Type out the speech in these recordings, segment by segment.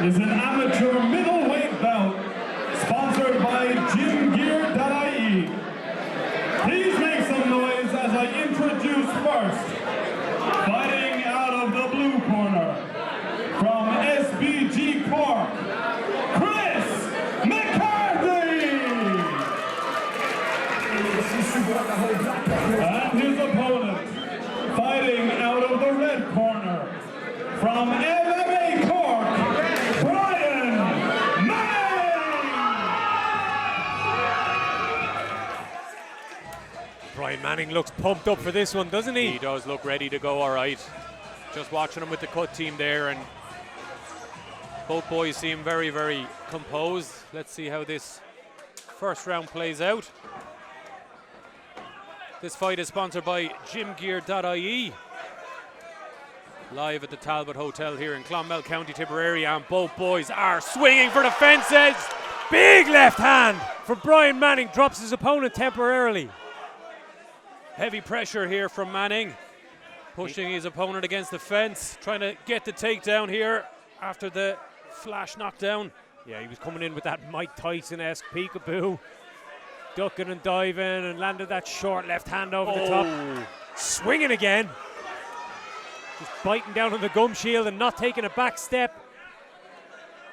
is an amateur middleweight bout sponsored by gymgear.ie. Please make some noise as I introduce first, fighting out of the blue corner, from SBG Cork, McCarthy! And his opponent, fighting out of the red corner, from MMA Cork, Brian Manning! Brian Manning looks pumped up for this one, doesn't he? He does look ready to go all right. Just watching him with the cut team there, and both boys seem very, very composed. Let's see how this first round plays out. This fight is sponsored by gymgear.ie. Live at the Talbot Hotel here in Clonmel, County Tipperary, and both boys are swinging for the fences. Big left hand for Brian Manning, drops his opponent temporarily. Heavy pressure here from Manning, pushing his opponent against the fence, trying to get the takedown here after the flash knockdown. Yeah, he was coming in with that Mike Tyson-esque peekaboo, ducking and diving, and landed that short left hand over the top. Swinging again. Just biting down on the gum shield and not taking a back step.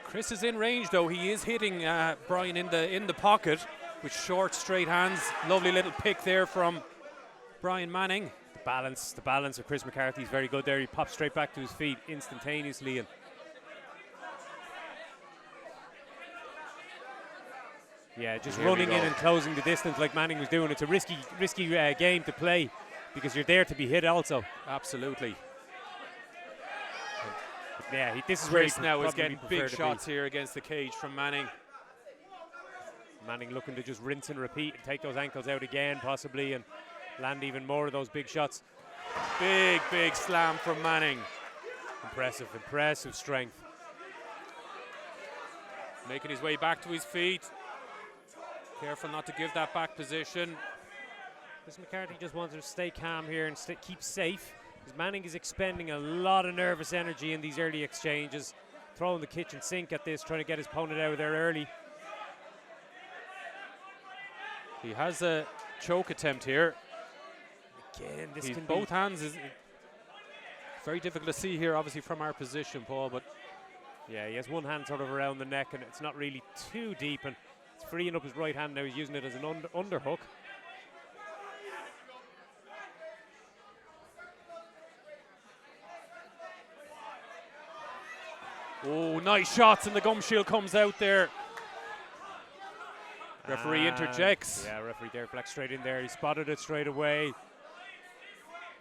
Chris is in range though. He is hitting Brian in the pocket with short, straight hands. Lovely little pick there from Brian Manning. The balance of Chris McCarthy is very good there. He pops straight back to his feet instantaneously. And yeah, just running in and closing the distance like Manning was doing. It's a risky game to play because you're there to be hit also. Absolutely. Yeah, this is Chris where now is getting big shots here against the cage from Manning. Manning looking to just rinse and repeat and take those ankles out again possibly and land even more of those big shots. Big slam from Manning. Impressive strength. Making his way back to his feet. Careful not to give that back position. Chris McCarthy just wants to stay calm here and keep safe. Because Manning is expending a lot of nervous energy in these early exchanges. Throwing the kitchen sink at this, trying to get his opponent out of there early. He has a choke attempt here. Again, this can both hands is very difficult to see here, obviously from our position, Paul. But yeah, he has one hand sort of around the neck, and it's not really too deep, and it's freeing up his right hand now. He's using it as an underhook. Oh, nice shots, and the gum shield comes out there. Referee interjects. Yeah, referee there, black straight in there. He spotted it straight away.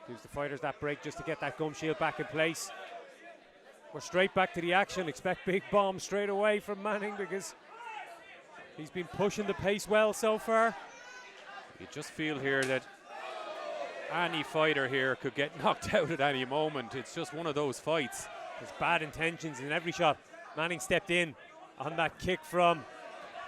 Gives the fighters that break just to get that gum shield back in place. We're straight back to the action. Expect big bombs straight away from Manning because he's been pushing the pace well so far. You just feel here that any fighter here could get knocked out at any moment. It's just one of those fights. There's bad intentions in every shot. Manning stepped in on that kick from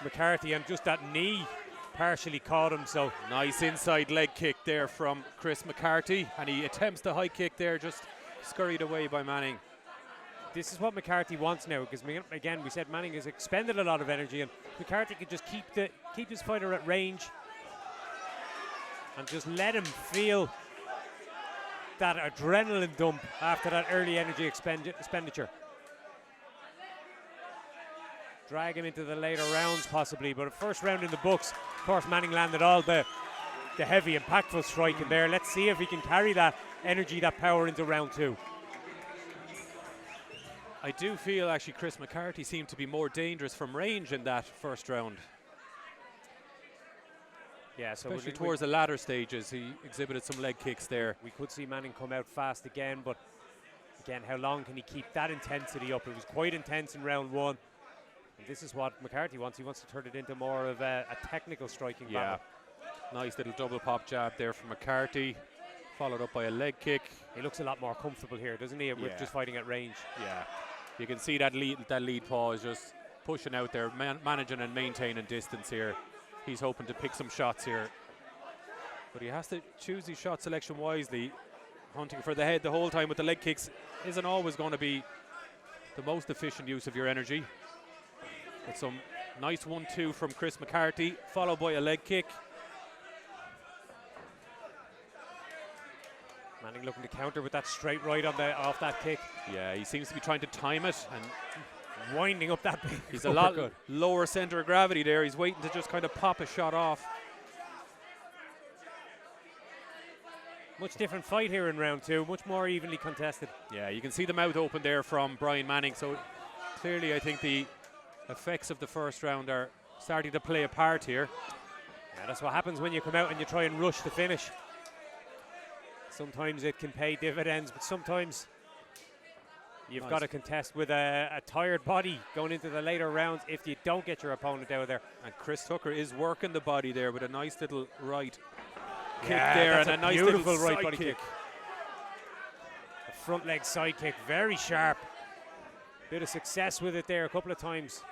McCarthy, and just that knee partially caught him. So nice inside leg kick there from Chris McCarthy, and he attempts the high kick there, just scurried away by Manning. This is what McCarthy wants now, because again we said Manning has expended a lot of energy, and McCarthy could just keep his fighter at range and just let him feel that adrenaline dump after that early energy expenditure. Drag him into the later rounds possibly, but a first round in the books. Of course, Manning landed all the heavy, impactful strike in there. Let's see if he can carry that energy, that power into round two. I do feel actually Chris McCarthy seemed to be more dangerous from range in that first round. Yeah, so especially towards the latter stages, he exhibited some leg kicks there. We could see Manning come out fast again, but again, how long can he keep that intensity up? It was quite intense in round one. And this is what McCarthy wants. He wants to turn it into more of a technical striking battle. Nice little double pop jab there from McCarthy, followed up by a leg kick. He looks a lot more comfortable here, doesn't he, with just fighting at range? Yeah, you can see that lead paw is just pushing out there, managing and maintaining distance here. He's hoping to pick some shots here, but he has to choose his shot selection wisely. Hunting for the head the whole time with the leg kicks isn't always going to be the most efficient use of your energy. With some nice 1-2 from Chris McCarthy, followed by a leg kick. Manning looking to counter with that straight right on off that kick. Yeah, he seems to be trying to time it, and winding up that big. he's a lot lower center of gravity there. He's waiting to just kind of pop a shot off. Much different fight here in round 2, much more evenly contested. Yeah, you can see the mouth open there from Brian Manning, so clearly I think the effects of the first round are starting to play a part here. Yeah, that's what happens when you come out and you try and rush the finish. Sometimes it can pay dividends, but sometimes you've got to contest with a tired body going into the later rounds if you don't get your opponent out of there. And Chris Tucker is working the body there with a nice little right kick Yeah, there, that's and a nice beautiful little right side body kick. A front leg side kick, very sharp. Bit of success with it there a couple of times.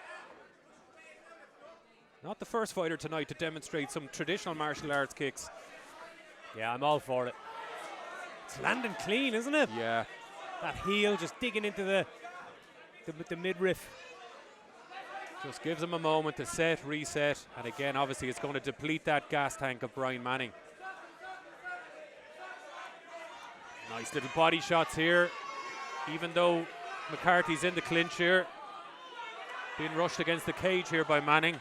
Not the first fighter tonight to demonstrate some traditional martial arts kicks. Yeah, I'm all for it. It's landing clean, isn't it? Yeah. That heel just digging into the midriff. Just gives him a moment to set, reset, and again, obviously, it's going to deplete that gas tank of Brian Manning. Nice little body shots here, even though McCarthy's in the clinch here. Being rushed against the cage here by Manning.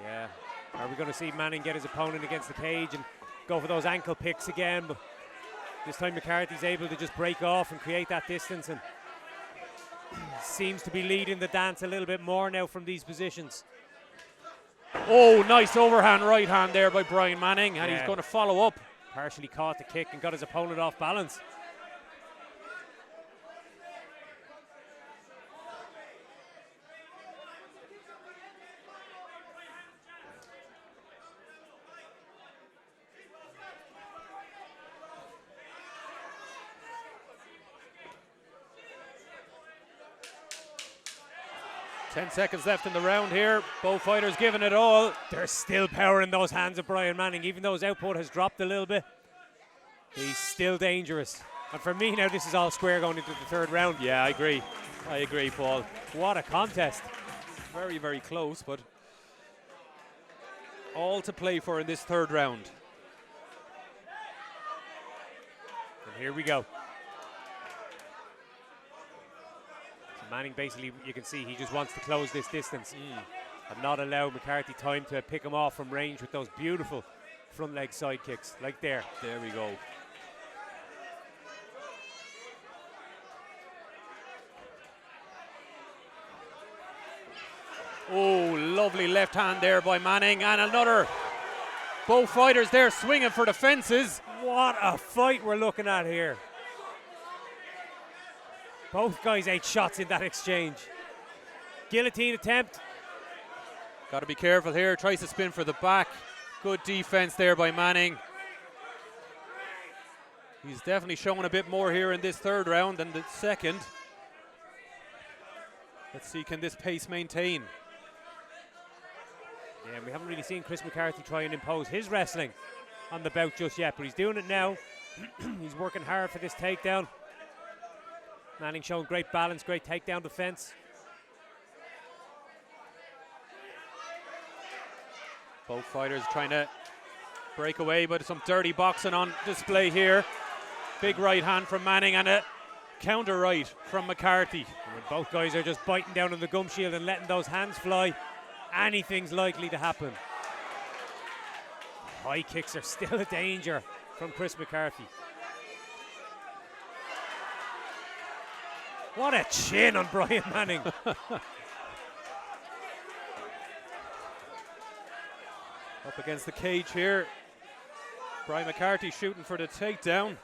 Yeah. Are we going to see Manning get his opponent against the cage and go for those ankle picks again? But this time McCarthy's able to just break off and create that distance, and seems to be leading the dance a little bit more now from these positions. Oh, nice overhand right hand there by Brian Manning, and he's Yeah. going to follow up. Partially caught the kick and got his opponent off balance. 10 seconds left in the round here. Both fighters giving it all. There's still power in those hands of Brian Manning. Even though his output has dropped a little bit, he's still dangerous. And for me now, this is all square going into the third round. Yeah, I agree. I agree, Paul. What a contest. Very, very close, but all to play for in this third round. And here we go. So Manning basically, you can see he just wants to close this distance and not allow McCarthy time to pick him off from range with those beautiful front leg side kicks, like there. There we go. Oh, lovely left hand there by Manning, and another. Both fighters there swinging for the fences. What a fight we're looking at here. Both guys 8 shots in that exchange. Guillotine attempt. Got to be careful here. Tries to spin for the back. Good defense there by Manning. He's definitely showing a bit more here in this third round than the second. Let's see, can this pace maintain? Yeah, we haven't really seen Chris McCarthy try and impose his wrestling on the bout just yet, but he's doing it now. He's working hard for this takedown. Manning showing great balance, great takedown defense. Both fighters trying to break away, but some dirty boxing on display here. Big right hand from Manning and a counter right from McCarthy. And when both guys are just biting down on the gum shield and letting those hands fly, anything's likely to happen. High kicks are still a danger from Chris McCarthy. What a chin on Brian Manning. Up against the cage here. Brian McCarthy shooting for the takedown.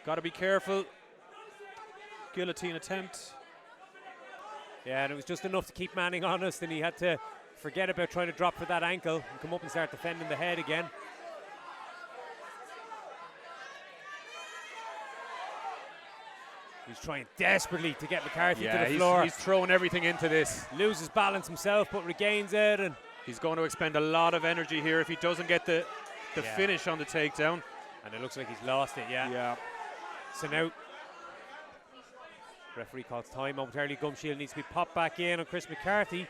Got to be careful. Guillotine attempt. Yeah, and it was just enough to keep Manning honest, and he had to forget about trying to drop for that ankle and come up and start defending the head again. He's trying desperately to get McCarthy to the floor. He's throwing everything into this. Loses balance himself, but regains it. And he's going to expend a lot of energy here if he doesn't get the finish on the takedown. And it looks like he's lost it, yeah. Yeah. So now Referee calls time momentarily. Gum shield needs to be popped back in on Chris McCarthy.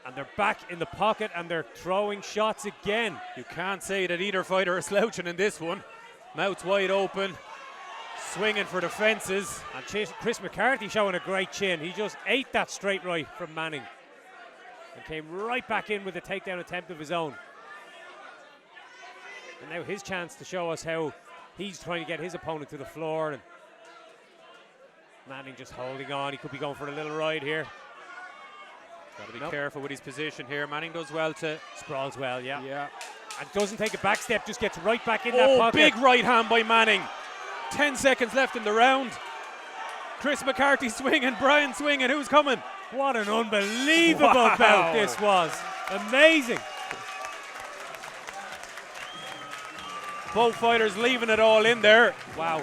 And they're back in the pocket and they're throwing shots again. You can't say that either fighter is slouching in this one. Mouth's wide open, swinging for the fences. And Chris McCarthy showing a great chin. He just ate that straight right from Manning and came right back in with a takedown attempt of his own. And now his chance to show us how he's trying to get his opponent to the floor. And Manning just holding on. He could be going for a little ride here. Got to be careful with his position here. Manning does well to... Sprawls well, yeah. Yeah. And doesn't take a back step, just gets right back in that pocket. Big right hand by Manning. 10 seconds left in the round. Chris McCarthy swinging, Brian swinging. Who's coming? What an unbelievable bout this was. Amazing. Both fighters leaving it all in there. Wow.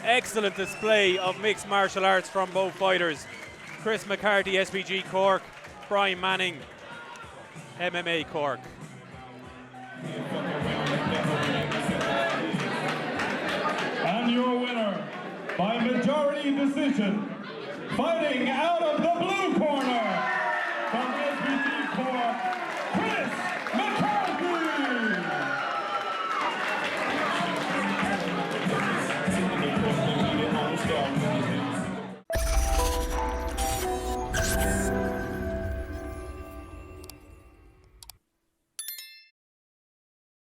Excellent display of mixed martial arts from both fighters. Chris McCarthy, SBG Cork. Brian Manning, MMA Cork. And your winner, by majority decision, fighting out of the blue corner, from SBG Cork, Chris McCarthy.